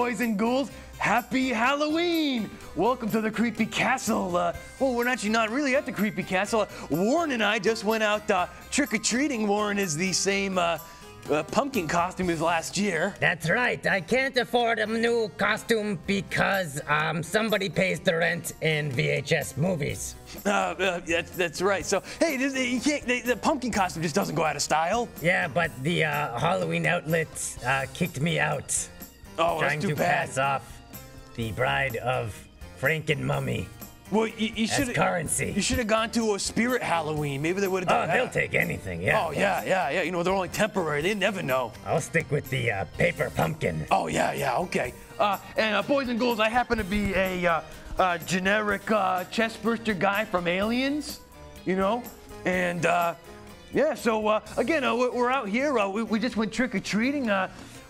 boys and ghouls. Happy Halloween! Welcome to the Creepy Castle. Well, we're actually not really at the Creepy Castle. Warren and I just went out trick-or-treating. Warren is the same pumpkin costume as last year. That's right. I can't afford a new costume because somebody pays the rent in VHS movies. That's right. So, hey, you can't, the pumpkin costume just doesn't go out of style. Yeah, but the Halloween outlets kicked me out. Oh, trying that's too to bad. pass off the bride of Franken Mummy. Well, you should currency. You should have gone to a spirit Halloween. Maybe they would have done that. Oh, they'll take anything, yeah. Oh, yeah. You know, they're only temporary. They never know. I'll stick with the paper pumpkin. Oh, yeah, okay. And boys and ghouls, I happen to be a generic chestburster guy from Aliens, you know? And, yeah, so, again, we're out here. We just went trick-or-treating.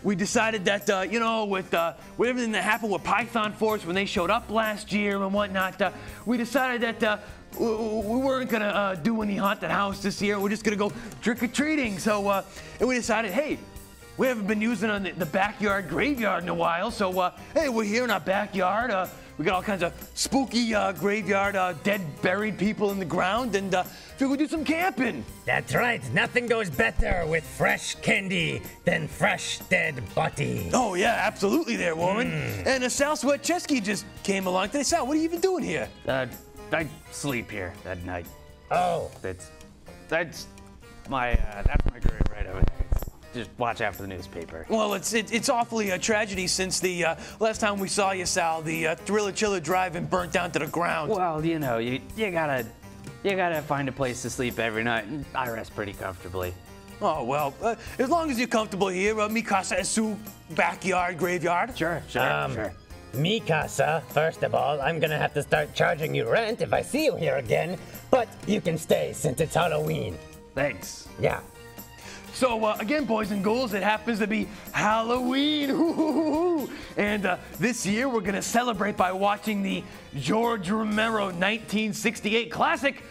We decided that, you know, with everything that happened with Python Force when they showed up last year and whatnot, we decided that we weren't going to do any haunted house this year. We're just going to go trick-or-treating. So, and we decided, hey, we haven't been using the backyard graveyard in a while. So, hey, we're here in our backyard. We got all kinds of spooky graveyard, dead, buried people in the ground, and figured we'd do some camping. That's right. Nothing goes better with fresh candy than fresh dead body. Oh, yeah, absolutely there, Warren. And Sal Sweatchestki just came along today. Sal, what are you even doing here? I sleep here at night. Oh. That's my career right over there. Just watch out for the newspaper. Well, it's awfully a tragedy since the last time we saw you, Sal. The Thriller Chiller Drive-In burnt down to the ground. Well, you know, you gotta find a place to sleep every night, and I rest pretty comfortably. Oh, well, as long as you're comfortable here, mi casa es su backyard graveyard. Sure. Mi casa, first of all, I'm gonna have to start charging you rent if I see you here again, but you can stay since it's Halloween. Thanks. Yeah. So, again, boys and ghouls, it happens to be Halloween. And this year, we're going to celebrate by watching the George Romero 1968 classic,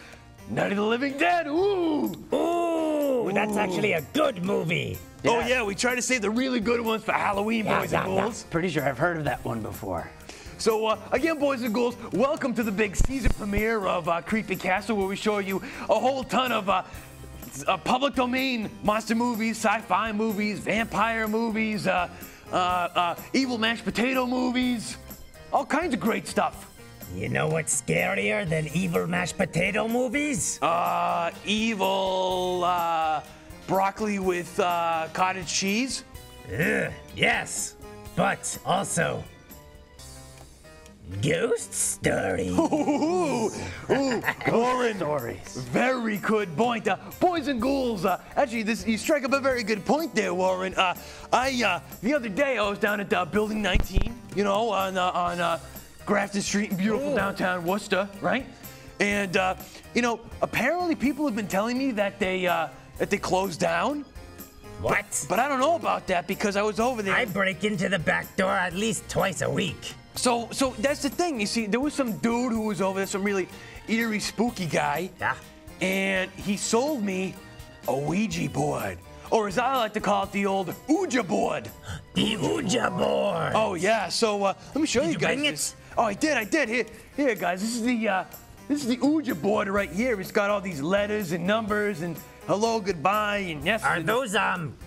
Night of the Living Dead. Ooh, that's actually a good movie. Yeah. Oh, yeah, we try to save the really good ones for Halloween, boys and ghouls. Pretty sure I've heard of that one before. So, again, boys and ghouls, welcome to the big season premiere of Creepy Castle, where we show you a whole ton of public domain monster movies, sci-fi movies, vampire movies, evil mashed potato movies, all kinds of great stuff. You know what's scarier than evil mashed potato movies? Evil broccoli with cottage cheese? Yes, but also ghost stories. Warren, stories. Very good point. Boys and ghouls, actually, you strike up a very good point there, Warren. The other day, I was down at Building 19, you know, on Grafton Street in beautiful downtown Worcester, right? And, you know, apparently people have been telling me that they closed down. What? But I don't know about that because I was over there. I break into the back door at least twice a week. So that's the thing. You see, there was some dude who was over there, some really eerie, spooky guy. Yeah. And he sold me a Ouija board. Or as I like to call it, the old Ouija board. The Ouija board. Oh, yeah. So let me show you guys bring it? this. Oh, I did. Here, guys. This is the Ouija board right here. It's got all these letters and numbers and hello, goodbye, and yes. Are those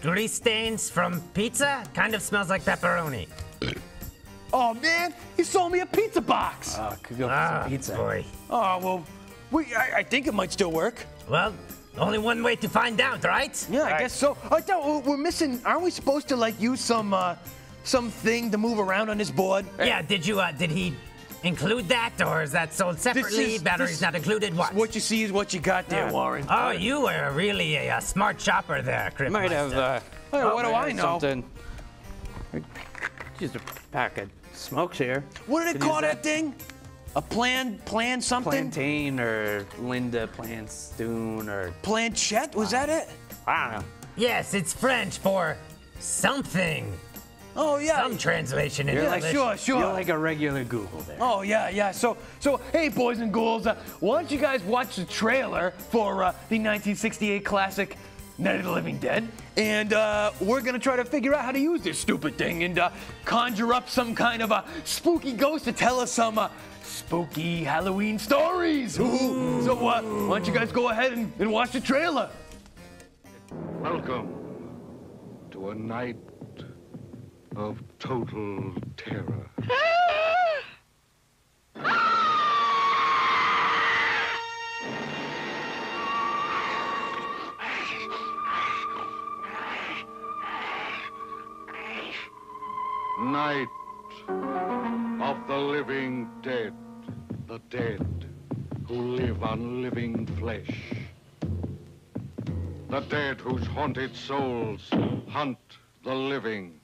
grease stains from pizza? Kind of smells like pepperoni. Oh, man, he sold me a pizza box. Oh, could go for some pizza. Boy. Oh, well, I think it might still work. Well, only one way to find out, right? Yeah, I guess so. I thought we're missing, aren't we supposed to, like, use something to move around on this board? Yeah, did he include that, or is that sold separately? Batteries not included? What? What you see is what you got there, Warren. Oh, you were really a smart shopper there, Crypt Might Meister. have, what do I know? Something. Just a pack of smokes here. What did it call that thing? A plan something? Plantain or Linda Planstoon or... Planchette? Was that it? I don't know. Yes, it's French for something. Oh, yeah. Some translation in Yeah, English. sure. You're like a regular Google there. Oh, yeah. So, hey, boys and ghouls, why don't you guys watch the trailer for the 1968 classic Night of the Living Dead, and we're gonna try to figure out how to use this stupid thing and conjure up some kind of a spooky ghost to tell us some spooky Halloween stories. Ooh. So why don't you guys go ahead and watch the trailer? Welcome to a night of total terror. Night of the living dead, the dead who live on living flesh. The dead whose haunted souls hunt the living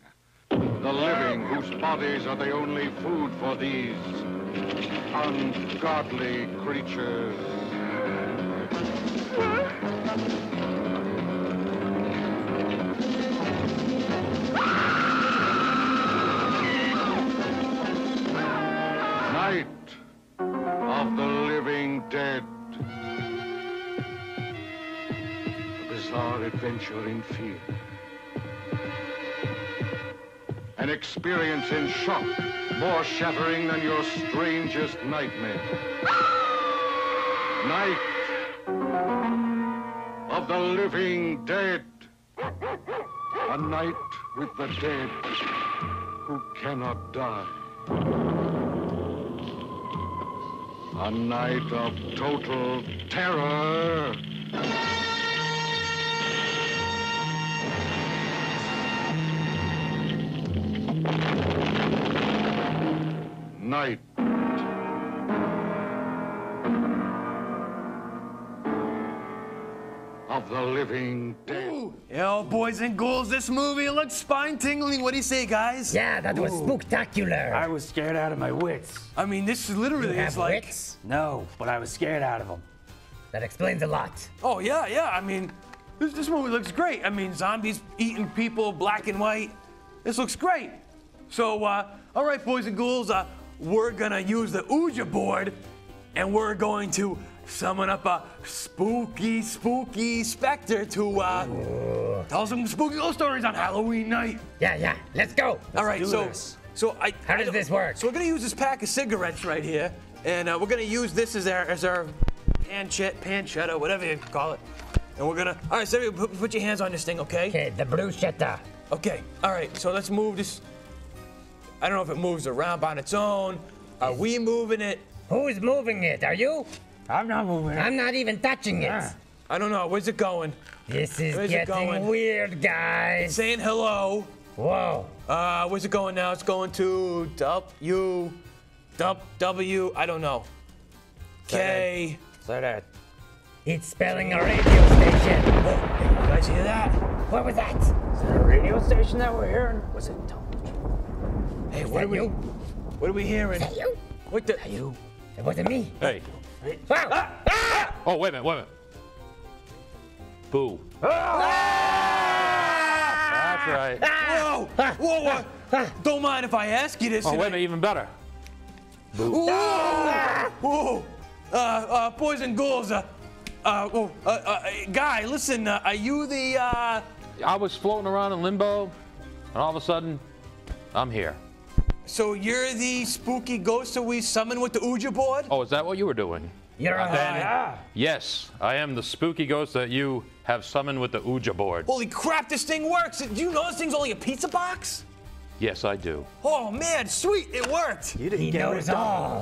whose bodies are the only food for these ungodly creatures. Night of the living dead. A bizarre adventure in fear. An experience in shock, more shattering than your strangest nightmare. Night of the living dead. A night with the dead who cannot die. A night of total terror. Night. Of the living dead. Ooh. Yo, boys and ghouls, this movie looks spine-tingling. What do you say, guys? Yeah, that was spooktacular. I was scared out of my wits. I mean, this is literally You have is like. wits? No, but I was scared out of them. That explains a lot. Oh yeah. I mean, this movie looks great. I mean, zombies eating people, black and white. This looks great. So, all right, boys and ghouls, we're gonna use the Ouija board, and we're going to summon up a spooky specter to tell some spooky ghost stories on Halloween night. Yeah, let's go. All right, How does this work? So we're gonna use this pack of cigarettes right here, and we're gonna use this as our pancetta, whatever you call it. And we're gonna. All right, so put your hands on this thing, okay? Okay, the bruschetta. Okay. All right. So let's move this. I don't know if it moves around on its own. Are we moving it? Who's moving it? Are you? I'm not moving. I'm not even touching it. I don't know. Where's it going? This is Where's it getting going? weird, guys. Saying hello. Whoa. Where's it going now? It's going to W. I don't know. K. Say that. It's spelling a radio station. Oh, you guys hear that? What was that? Is that a radio station that we're hearing? Was it? Hey, Is what that are we? you? What are we hearing? Is that you? What the? You? It wasn't me. Hey. Wow. Oh, wait a minute. Boo. That's right. Whoa! Don't mind if I ask you this. Oh, wait a minute, even better. Whoa! Boys and ghouls, Guy, listen, are you the, I was floating around in limbo, and all of a sudden, I'm here. So you're the spooky ghost that we summon with the Ouija board? Oh, is that what you were doing? You're a Yes, I am the spooky ghost that you have summoned with the Ouija board. Holy crap, this thing works! Do you know this thing's only a pizza box? Yes, I do. Oh man, sweet, it worked! You didn't He get knows ripped off.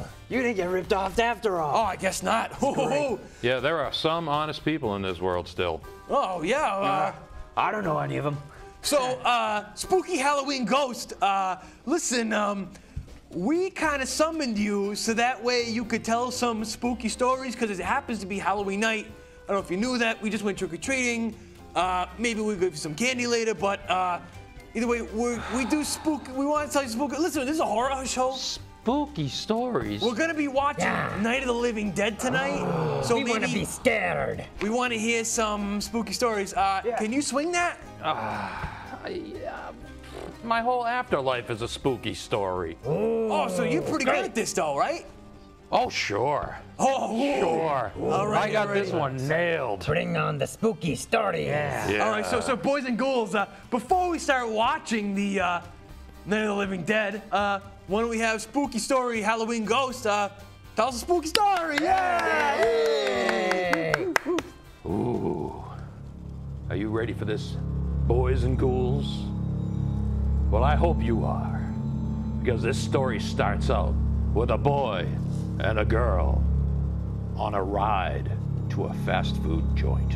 all. You didn't get ripped off after all. Oh, I guess not. Oh, Yeah, there are some honest people in this world still. yeah, I don't know any of them. So, spooky Halloween ghost, listen, we kind of summoned you so that way you could tell some spooky stories because it happens to be Halloween night. I don't know if you knew that. We just went trick-or-treating. Maybe we'll give you some candy later, but either way, we do spooky. We want to tell you spooky. Listen, this is a horror show. Spooky stories? We're going to be watching Night of the Living Dead tonight. So We want to be scared. we want to hear some spooky stories. Can you swing that? My whole afterlife is a spooky story. Oh, so you're pretty good great. at this, though, right? Oh, sure. Oh, Sure. more. All right, I got ready. this one nailed. Bring on the spooky story. Yeah. All right, so boys and ghouls, before we start watching the Night of the Living Dead, why don't we have spooky story, Halloween ghost, tell us a spooky story, yeah! Hey. Ooh. Are you ready for this, boys and ghouls? Well, I hope you are, because this story starts out with a boy and a girl on a ride to a fast food joint.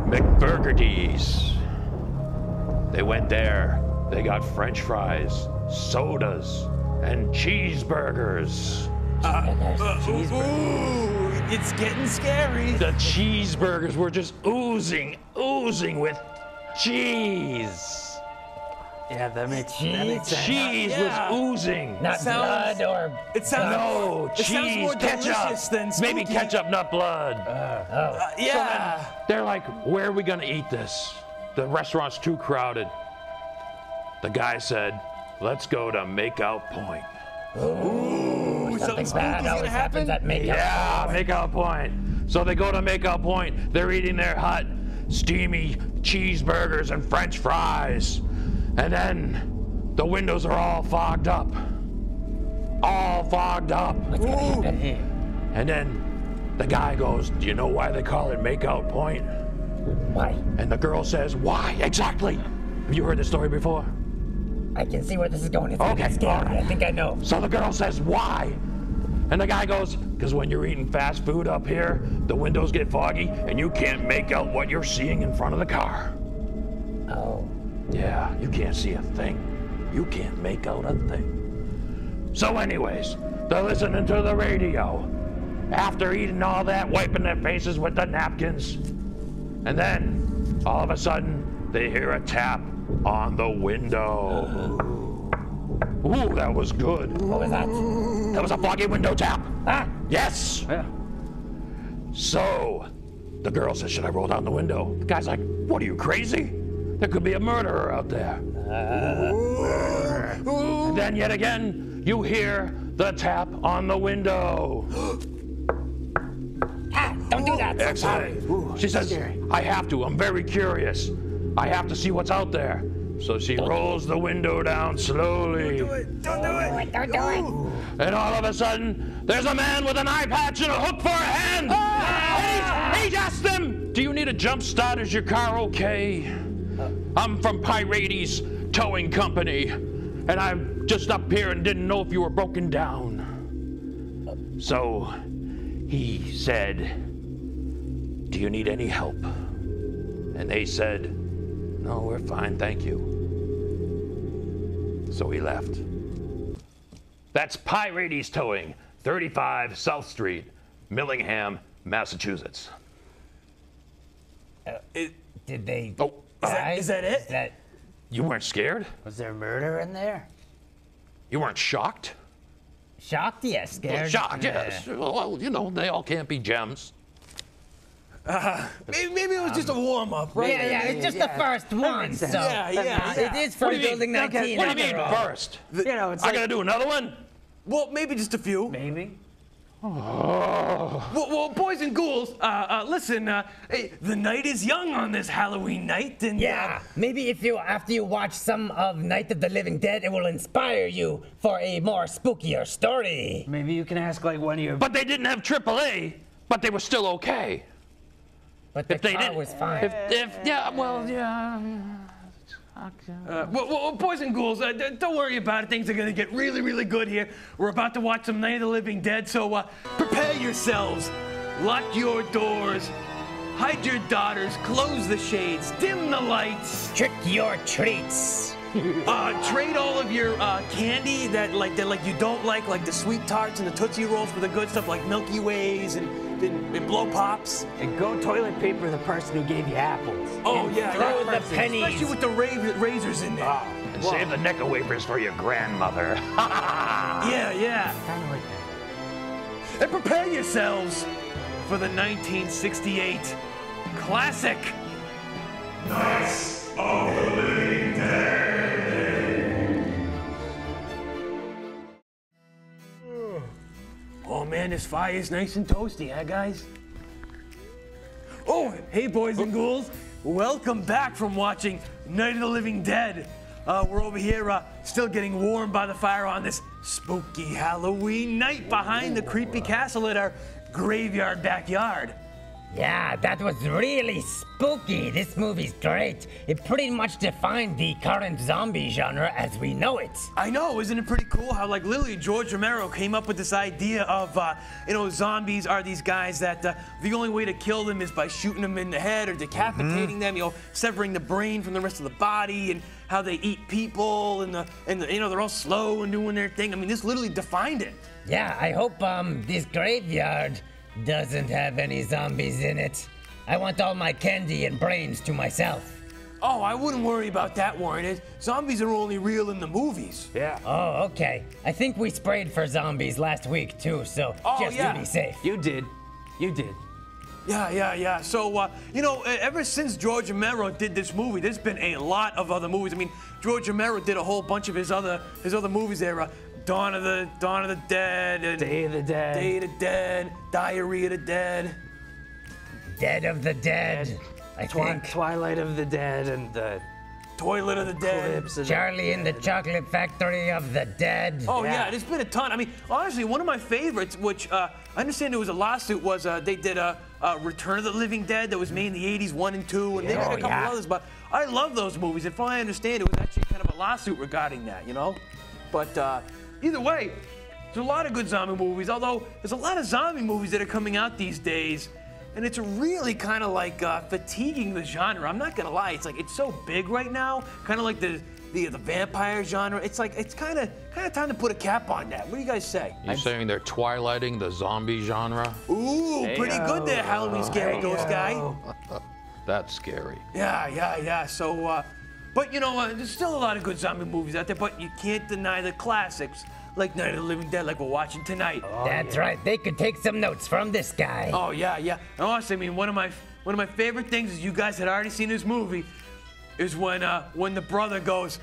McBurgerdy's. They went there. They got French fries, sodas, and cheeseburgers. Ooh, it's getting scary. The cheeseburgers were just oozing with cheese. Yeah, that makes sense. Cheese Yeah. was oozing. Not Sounds- blood or. It sounds No, it sounds cheese, more ketchup. delicious than spooky. Maybe ketchup, not blood. Yeah. They're like, where are we gonna eat this? The restaurant's too crowded. The guy said, let's go to Makeout Point. Ooh, Something spooky's bad gonna always happen? happens at Makeout. Yeah, Makeout Point. So they go to Makeout Point. They're eating their hot, steamy cheeseburgers and French fries. And then the windows are all fogged up. All fogged up. What's gonna happen here? And then the guy goes, do you know why they call it Makeout Point? Why? And the girl says, why? Exactly. Have you heard this story before? I can see where this is going. It's gonna Okay, get scary. all right. I think I know. So the girl says, why? And the guy goes, because when you're eating fast food up here, the windows get foggy and you can't make out what you're seeing in front of the car. Oh. Yeah, you can't see a thing. You can't make out a thing. So anyways, they're listening to the radio. After eating all that, wiping their faces with the napkins. And then, all of a sudden, they hear a tap on the window. Ooh, that was good. What was that? That was a foggy window tap. Ah! Yes. Yeah. So, the girl says, should I roll down the window? The guy's like, what are you, crazy? There could be a murderer out there. And then yet again, you hear the tap on the window. Ah! Don't do that. Excellent. She says, I have to. I'm very curious. I have to see what's out there. So she rolls the window down slowly. Don't do it. Don't do it. And all of a sudden, there's a man with an eye patch and a hook for a hand. And he's asked them, do you need a jump start? Is your car okay? I'm from Pirates Towing Company, and I'm just up here and didn't know if you were broken down. So he said, do you need any help? And they said, no, we're fine, thank you. So he left. That's Pirates Towing, 35 South Street, Millingham, Massachusetts. Did they? Oh, die? Is that it? Is that? you weren't scared? Was there murder in there? You weren't shocked? Shocked? Yes. Scared? Shocked, yes. Well, you know, they all can't be gems. Maybe it was just a warm-up, right? Yeah, it's just the first one. So Yeah. it is for What do you mean? building 19. What do you mean after all. first? You know, it's I like gotta do another one? Well, maybe just a few. maybe. Well, boys and ghouls, listen, hey, the night is young on this Halloween night, and Yeah, maybe if you, after you watch some of Night of the Living Dead, it will inspire you for a more spookier story. Maybe you can ask like one of your. But they didn't have AAA, but they were still okay. But the If they car didn't, was fine. well, boys and ghouls, don't worry about it. Things are gonna get really, really good here. We're about to watch some Night of the Living Dead, so prepare yourselves. Lock your doors, hide your daughters, close the shades, dim the lights. Trick your treats. Trade all of your candy that you don't like the sweet tarts and the Tootsie Rolls for the good stuff like Milky Ways and Blow Pops. And go toilet paper the person who gave you apples. Oh yeah, throw yeah. the pennies. Especially with the razors in there. And save the Necco wafers for your grandmother. Yeah. Kind of like that. And prepare yourselves for the 1968 classic Nights of the Living Dead. Oh man, this fire is nice and toasty, huh guys? Oh, hey boys and ghouls. Welcome back from watching Night of the Living Dead. We're over here still getting warm by the fire on this spooky Halloween night behind the creepy castle at our graveyard backyard. Yeah, that was really spooky. This movie's great. It pretty much defined the current zombie genre as we know it. I know, isn't it pretty cool how like literally George Romero came up with this idea of, zombies are these guys that the only way to kill them is by shooting them in the head or decapitating them, severing the brain from the rest of the body, and how they eat people, and they're all slow and doing their thing. I mean, this literally defined it. Yeah, I hope this graveyard doesn't have any zombies in it. I want all my candy and brains to myself. Oh, I wouldn't worry about that, Warren. Zombies are only real in the movies. Yeah. Oh, okay. I think we sprayed for zombies last week too, so just to be safe. You did. Yeah. So, ever since George Romero did this movie, there's been a lot of other movies. I mean, George Romero did a whole bunch of his other movies there. Dawn of the Dead, and Day of the Dead. Day of the Dead, Diary of the Dead. Dead of the Dead, I think. Twilight of the Dead and the Toilet of the Dead. Eclipse of Charlie in the Chocolate Factory of the Dead. Oh yeah, there's been a ton. I mean, honestly, one of my favorites, which I understand there was a lawsuit, was they did a Return of the Living Dead that was made in the 80s, 1 and 2, and they did a couple others. But I love those movies, and from what I understand, it was actually kind of a lawsuit regarding that, But either way, there's a lot of good zombie movies, although there's a lot of zombie movies that are coming out these days, and it's really kind of like fatiguing the genre. I'm not gonna lie, it's so big right now, kind of like the vampire genre. It's kind of time to put a cap on that. What do you guys say? You saying they're twilighting the zombie genre? Ooh, pretty good there, Halloween Scary Ghost guy. That's scary. Yeah. So, but there's still a lot of good zombie movies out there, but you can't deny the classics, like Night of the Living Dead, like we're watching tonight. That's right. They could take some notes from this guy. Oh yeah. And honestly, I mean, one of my favorite things is, you guys had already seen this movie, is when the brother goes,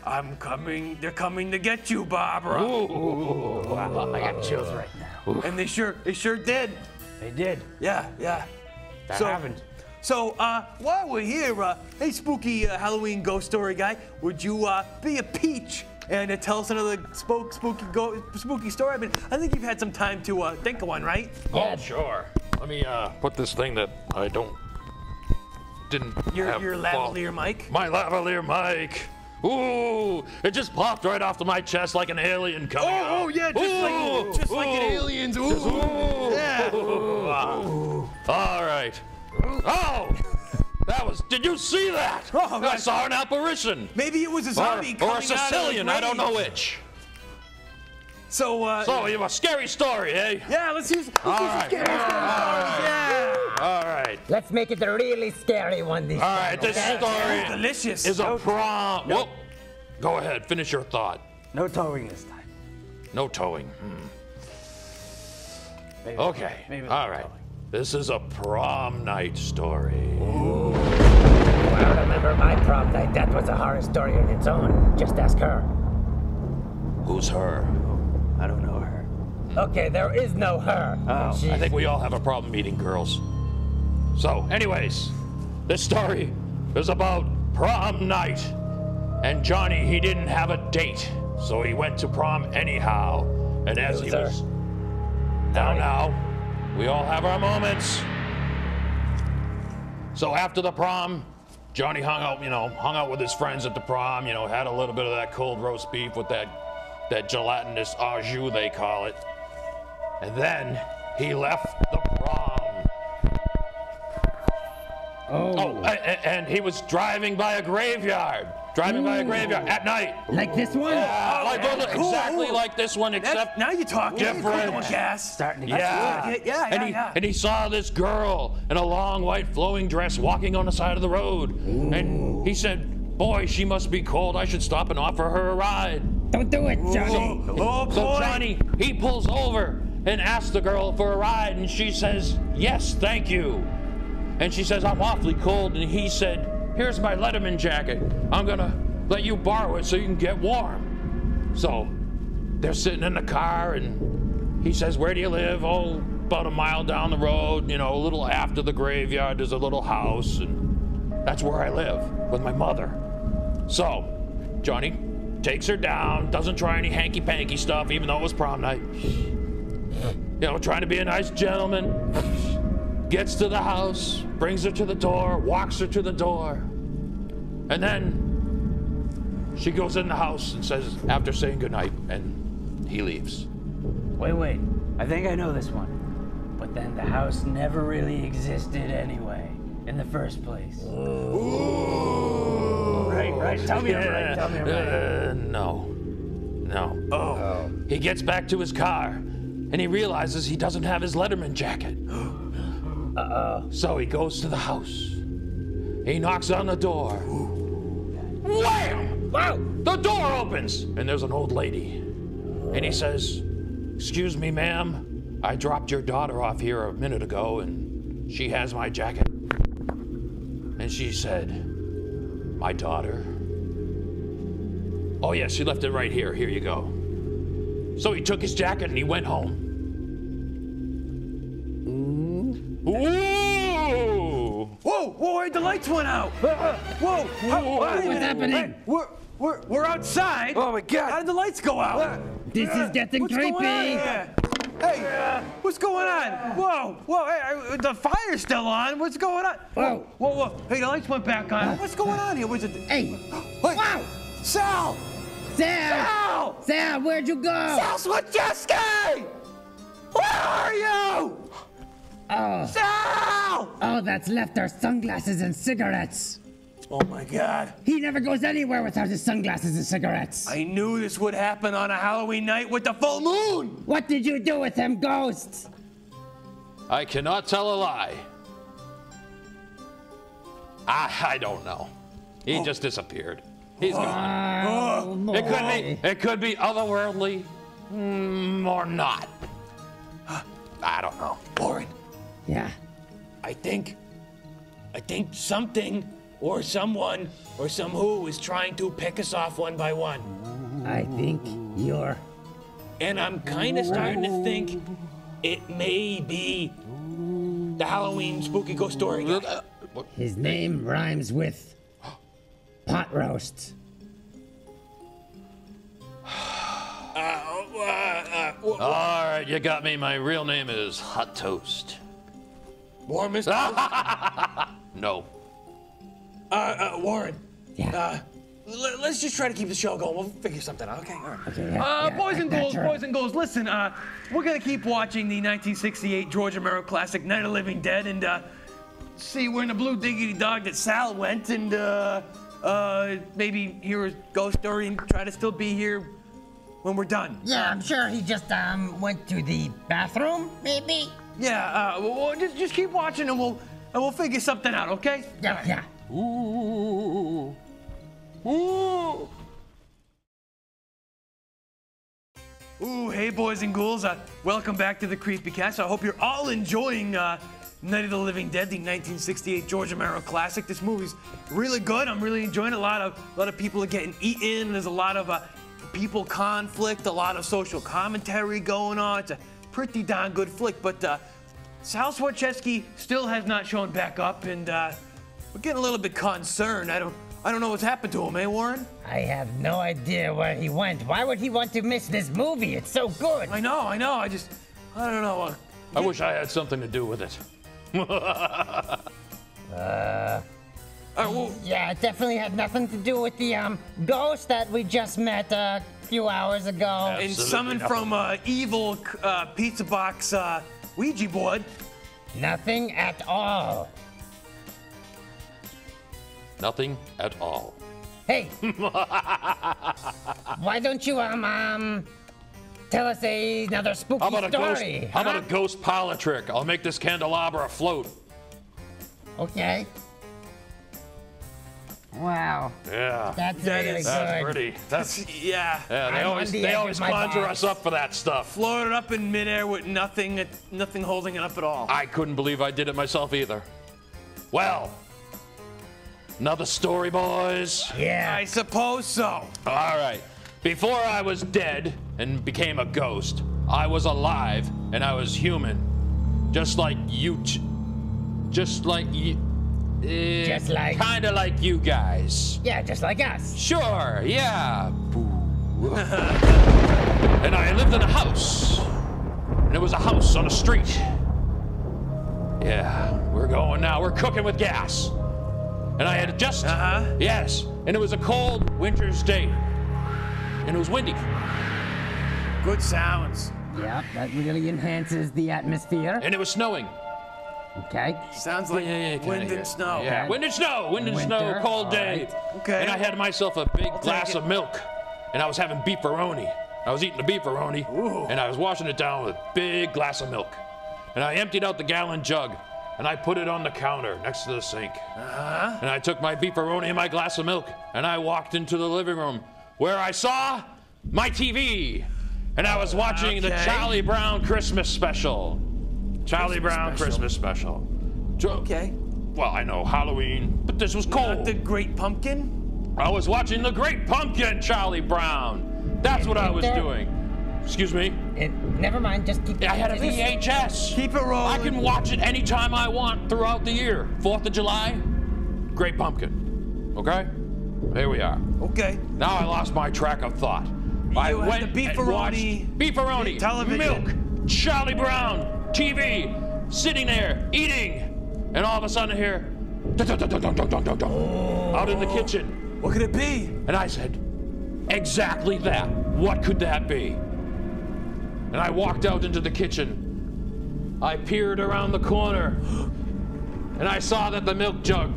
"I'm coming. They're coming to get you, Barbara." Ooh, wow, I got chills right now. And they sure did. They did. Yeah. That happened. So, while we're here, hey, spooky Halloween ghost story guy, would you be a peach and tell us another spooky story? I mean, I think you've had some time to think of one, right? Oh, sure. Let me put this thing that I didn't Your have lavalier mic? My lavalier mic. Ooh, it just popped right off my chest like an alien coming out. Oh, yeah, just like an alien's. Ooh. Yeah. All right. Oh! Did you see that? Oh, I saw an apparition. Maybe it was a zombie Or a coming Sicilian, out I of don't know which. So, So, you have a scary story, eh? yeah, let's use some scary stories. Yeah. All right. Let's make it a really scary one this time. All right, this story Delicious. is a prom. Whoop. Go ahead, finish your thought. No towing this time. No towing. Maybe Okay, all right. This is a prom night story. Well, I remember my prom night. That was a horror story on its own. Just ask her. Who's her? I don't know her. Okay, there is no her. Oh, I think we all have a problem meeting girls. So, anyways, this story is about prom night. And Johnny, he didn't have a date, so he went to prom anyhow. And as he was... Now, we all have our moments. So after the prom, Johnny hung out with his friends at the prom, had a little bit of that cold roast beef with that gelatinous au jus, they call it. And then he left the prom. And he was driving by a graveyard. At night. Like this one? Yeah, exactly like this one, except now you're talking. different. Gas. Starting to get Yeah. And he saw this girl in a long white flowing dress walking on the side of the road. Ooh. And he said, "Boy, she must be cold. I should stop and offer her a ride." Don't do it, Johnny. So Johnny, he pulls over and asks the girl for a ride, and she says, "Yes, thank you." And she says, "I'm awfully cold." And he said, "Here's my Letterman jacket. I'm gonna let you borrow it so you can get warm." So they're sitting in the car, and he says, where do you live? Oh, about a mile down the road, you know, a little after the graveyard, there's a little house, and that's where I live with my mother. So, Johnny takes her down, doesn't try any hanky-panky stuff, even though it was prom night. You know, trying to be a nice gentleman. Gets to the house, brings her to the door, walks her to the door, and then she goes in the house and says, after saying goodnight, and he leaves. Wait. I think I know this one. But then the house never really existed anyway, in the first place. Ooh. Right. Tell me I'm right. No. Oh. He gets back to his car, and he realizes he doesn't have his Letterman jacket. So he goes to the house. He knocks on the door. Wham! Wow! The door opens, and there's an old lady. And he says, excuse me, ma'am. I dropped your daughter off here a minute ago, and she has my jacket. And she said, my daughter? Oh, yeah, she left it right here. Here you go. So he took his jacket and he went home. Ooh! Whoa, hey, the lights went out. Whoa, What's happening? Hey, we're outside. Oh, my God. How did the lights go out? This is getting What's creepy. going on here? Hey, what's going on? Whoa, hey, the fire's still on. What's going on? Whoa. Hey, the lights went back on. What's going on here? Was it? Hey. Wow. Sal, where'd you go? Sal Sweatchestki! Where are you? Oh. Sal! Oh, that's left our sunglasses and cigarettes. Oh my God. He never goes anywhere without his sunglasses and cigarettes. I knew this would happen on a Halloween night with the full moon. What did you do with them ghosts? I cannot tell a lie. I don't know. He just disappeared. He's gone. It could be otherworldly, or not. I don't know. Warren, Yeah. I think something or someone or some who is trying to pick us off one by one. I think you're... And I'm kind of starting to think it may be the Halloween spooky ghost story guy. His name rhymes with pot roast. All right, you got me. My real name is Hot Toast. More Mr. No. Warren. Yeah. Let's just try to keep the show going. We'll figure something out, okay? All right. Okay, Boys and that's girls, listen, we're gonna keep watching the 1968 George Romero classic, Night of the Living Dead, and see where in the blue diggity dog that Sal went, and maybe hear his ghost story and try to still be here when we're done. Yeah, I'm sure he just went to the bathroom, maybe? Yeah, we'll just keep watching and we'll figure something out, okay? Yeah. Ooh. Ooh, hey boys and ghouls, welcome back to the Creepy Cast. I hope you're all enjoying Night of the Living Dead, the 1968 George Romero classic. This movie's really good. I'm really enjoying it. A lot of people are getting eaten. There's a lot of people conflict, a lot of social commentary going on. It's a pretty darn good flick, but Sal Sweatchestki still has not shown back up, and we're getting a little bit concerned. I don't know what's happened to him, eh, Warren? I have no idea where he went. Why would he want to miss this movie? It's so good. I know. I don't know. I wish I had something to do with it. Yeah, it definitely had nothing to do with the ghost that we just met a few hours ago. And Absolutely summoned nothing. from evil pizza box Ouija board. Nothing at all. Nothing at all. Hey. Why don't you tell us another spooky How about story? How about a ghost parlor trick? I'll make this candelabra float. Okay. Wow. Yeah. That's That really is- good. That's pretty. That's Yeah. yeah. They I'm on always the they edge always of my conjure box. us up for that stuff. Floated up in midair with nothing holding it up at all. I couldn't believe I did it myself either. Well, another story, boys. Yeah. I suppose so. All right. Before I was dead and became a ghost, I was alive and I was human. Just like you. Just like you. Just like. Kinda like you guys. Yeah, just like us. Sure, yeah. And I lived in a house. And it was a house on a street. Yeah, we're going now. We're cooking with gas. And I had just. Yes. And it was a cold winter's day. And it was windy. Good sounds. Yeah, that really enhances the atmosphere. And it was snowing. Okay. Sounds like wind and snow. Yeah, wind and snow. Wind and snow, cold day. Right. Okay. And I had myself a big glass of milk. And I was having beefaroni. I was eating the beefaroni. Ooh. And I was washing it down with a big glass of milk. And I emptied out the gallon jug. And I put it on the counter next to the sink. And I took my beefaroni and my glass of milk. And I walked into the living room where I saw my TV. And I was watching the Charlie Brown Christmas special. Charlie Brown Christmas special. Okay. Well, I know Halloween, but this was cold. Not the Great Pumpkin? I was watching the Great Pumpkin, Charlie Brown. That's what I was doing. Excuse me? Never mind, just keep. I had a VHS. Keep it rolling. I can watch it anytime I want throughout the year. 4th of July, Great Pumpkin. Okay? Here we are. Okay. Now I lost my track of thought. I had went the and watched beefaroni, television. milk, Charlie Brown, TV, sitting there, eating. And all of a sudden here, out in the kitchen. What could it be? And I said, exactly that. What could that be? And I walked out into the kitchen. I peered around the corner. And I saw that the milk jug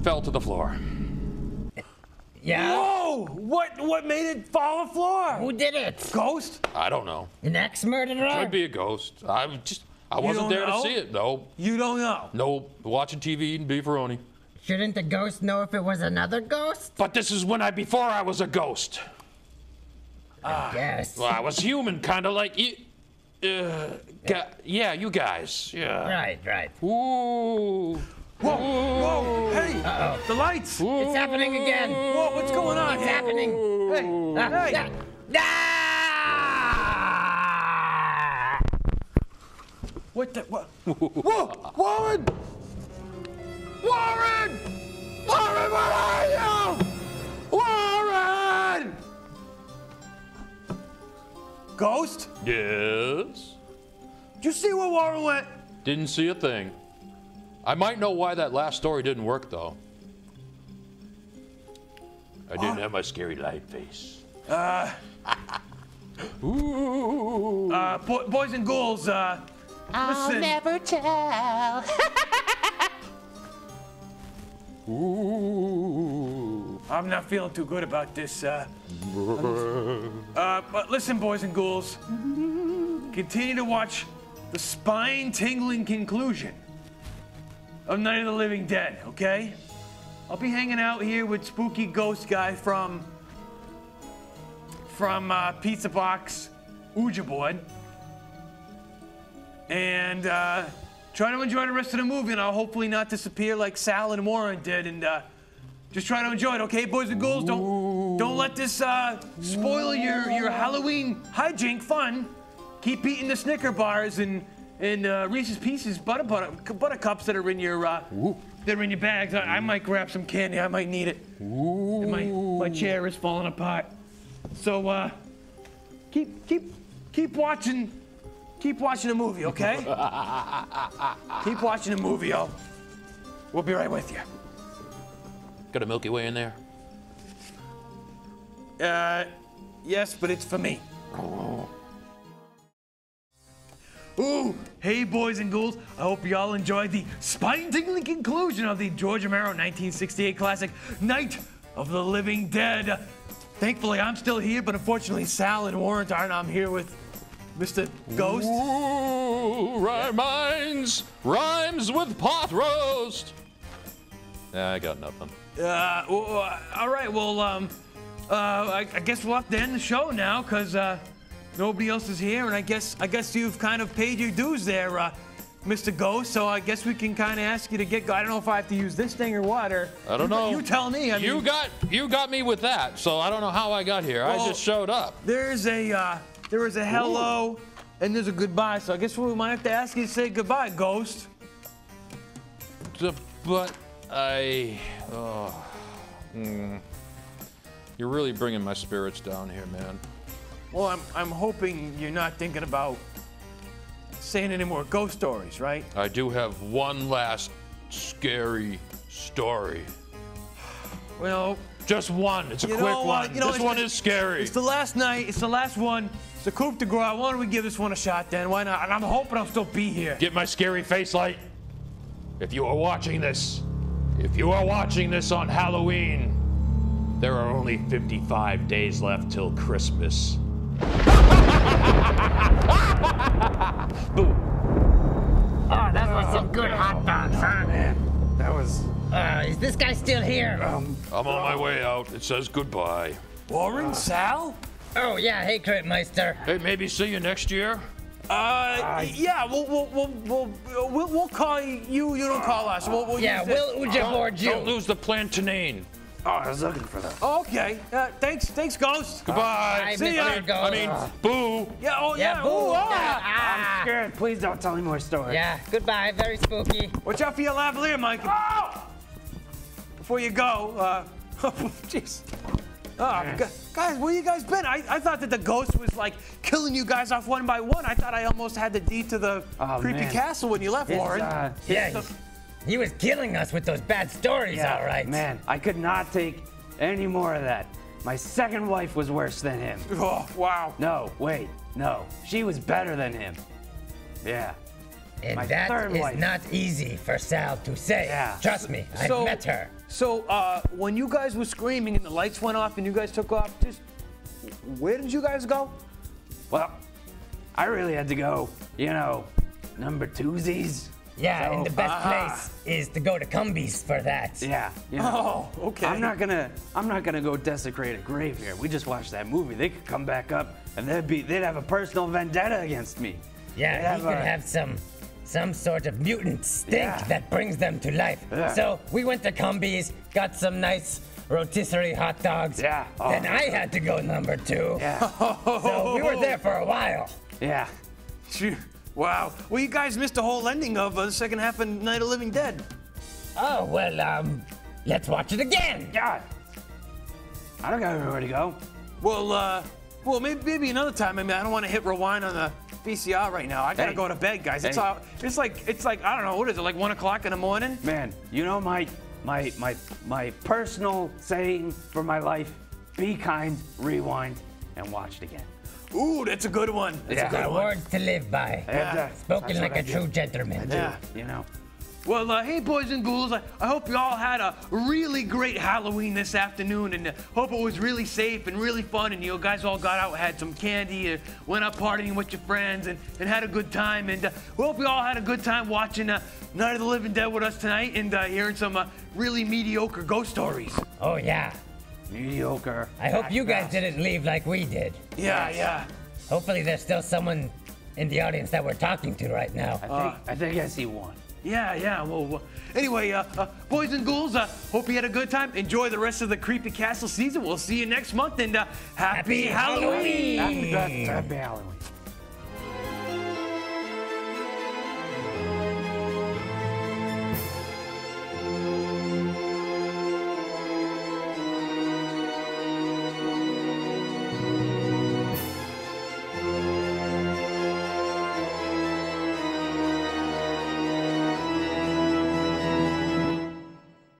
fell to the floor. Yeah? Whoa! What made it fall on the floor? Who did it? Ghost? I don't know. An ex-murderer? Could be a ghost. I wasn't there to see it. No. You don't know? No. Watching TV, eating beefaroni. Shouldn't the ghost know if it was another ghost? But this is before I was a ghost. Yes. Well, I was human, kind of like you. Yeah, you guys. Yeah. Right. Ooh. Whoa! Hey! The lights! It's happening again. Whoa, what's going on? It's happening. Hey! What the? What? Whoa! Warren! Warren! Warren, where are you? Warren! Ghost? Yes. Did you see where Warren went? Didn't see a thing. I might know why that last story didn't work, though. I didn't have my scary light face. Ooh. Boys and ghouls, listen. never tell. Ooh. I'm not feeling too good about this, but listen, boys and ghouls. Continue to watch the spine-tingling conclusion of Night of the Living Dead, okay? I'll be hanging out here with spooky ghost guy from Pizza Box Ouija Board. And try to enjoy the rest of the movie, and I'll hopefully not disappear like Sal and Warren did, and just try to enjoy it, okay, boys and ghouls? Don't let this spoil your Halloween hijink fun. Keep eating the Snicker bars and Reese's Pieces buttercups that are in your bags. I might grab some candy. I might need it. And my chair is falling apart. So keep watching the movie, okay? Keep watching the movie, yo. We'll be right with you. Got a Milky Way in there? Yes, but it's for me. Ooh, hey boys and ghouls, I hope you all enjoyed the spine-tingling conclusion of the George Romero 1968 classic, Night of the Living Dead. Thankfully, I'm still here, but unfortunately, Sal and Warren aren't. I'm here with Mr. Ghost. Ooh, rhymes with pot roast. I got nothing. All right, well, I guess we'll have to end the show now, because nobody else is here, and I guess you've kind of paid your dues there, Mr. Ghost. So I guess we can kind of ask you to get. I don't know if I have to use this thing or what, or I don't know. You tell me. You got me with that, so I don't know how I got here. I just showed up. There was a hello and there's a goodbye. So I guess we might have to ask you to say goodbye, Ghost. But you're really bringing my spirits down here, man. Well, I'm hoping you're not thinking about saying any more ghost stories, right? I do have one last scary story. Well, just one. It's a quick one. This one is scary. It's the last night. It's the last one. It's the coup de grace. Why don't we give this one a shot then? Why not? And I'm hoping I'll still be here. Get my scary face light. If you are watching this on Halloween, there are only 55 days left till Christmas. Boom. Oh, that was some good hot dogs, huh? Man, that was... Is this guy still here? I'm on my way out. It says goodbye. Warren, Sal? Oh, yeah. Hey, Crypt Meister. Hey, maybe see you next year? Yeah, we'll call you. You don't call us. We'll Ouija Board you. Don't lose the plantain. Oh, I was looking for that. Okay. Thanks, Ghost. Goodbye. See ya. Ghost. Boo. Yeah. Oh, yeah. Boo. Ooh, I'm scared. Please don't tell me more stories. Yeah, goodbye. Very spooky. Watch out for your lavalier, Mike. Oh! Before you go, jeez. Guys, where you guys been? I thought that the ghost was like killing you guys off one by one. I thought I almost had the deed to the creepy castle when you left, Warren. Yeah, he was killing us with those bad stories, all right. Man, I could not take any more of that. My second wife was worse than him. Oh, wow. No, wait, no. She was better than him. Yeah. And My that third is wife. not easy for Sal to say. Yeah. Trust me, I've met her. So, when you guys were screaming and the lights went off and you guys took off, just where did you guys go? Well, I really had to go, number twosies. Yeah, So, and the best place is to go to Cumbies for that. Yeah. Oh, okay. I'm not gonna go desecrate a grave here. We just watched that movie. They could come back up and they'd have a personal vendetta against me. Yeah, he could have some sort of mutant stink that brings them to life. Yeah. So we went to Cumbies, got some nice rotisserie hot dogs. Yeah. Oh. Then I had to go number 2. Yeah. So we were there for a while. Yeah. Wow. Well, you guys missed the whole ending of the second half of Night of the Living Dead. Oh, well, let's watch it again. God. I don't got anywhere to go. Well, maybe another time. I mean, I don't want to hit rewind on the VCR right now. I gotta go to bed, guys. It's like I don't know, what is it, like 1 o'clock in the morning? Man, my personal saying for my life: be kind, rewind, and watch it again. Ooh, that's a good one. That's a good one. Words to live by. Spoken like a true gentleman. Yeah. Well, hey, boys and ghouls, I hope you all had a really great Halloween this afternoon, and hope it was really safe and really fun, and you guys all got out, had some candy, went out partying with your friends, and had a good time, and we hope you all had a good time watching Night of the Living Dead with us tonight, and hearing some really mediocre ghost stories. Oh, yeah. Mediocre. I hope you guys didn't leave like we did. Yeah. Hopefully there's still someone in the audience that we're talking to right now. I think I see one. Yeah. Well, anyway, boys and ghouls, hope you had a good time. Enjoy the rest of the Creepy Castle season. We'll see you next month, and happy Halloween! Happy Halloween.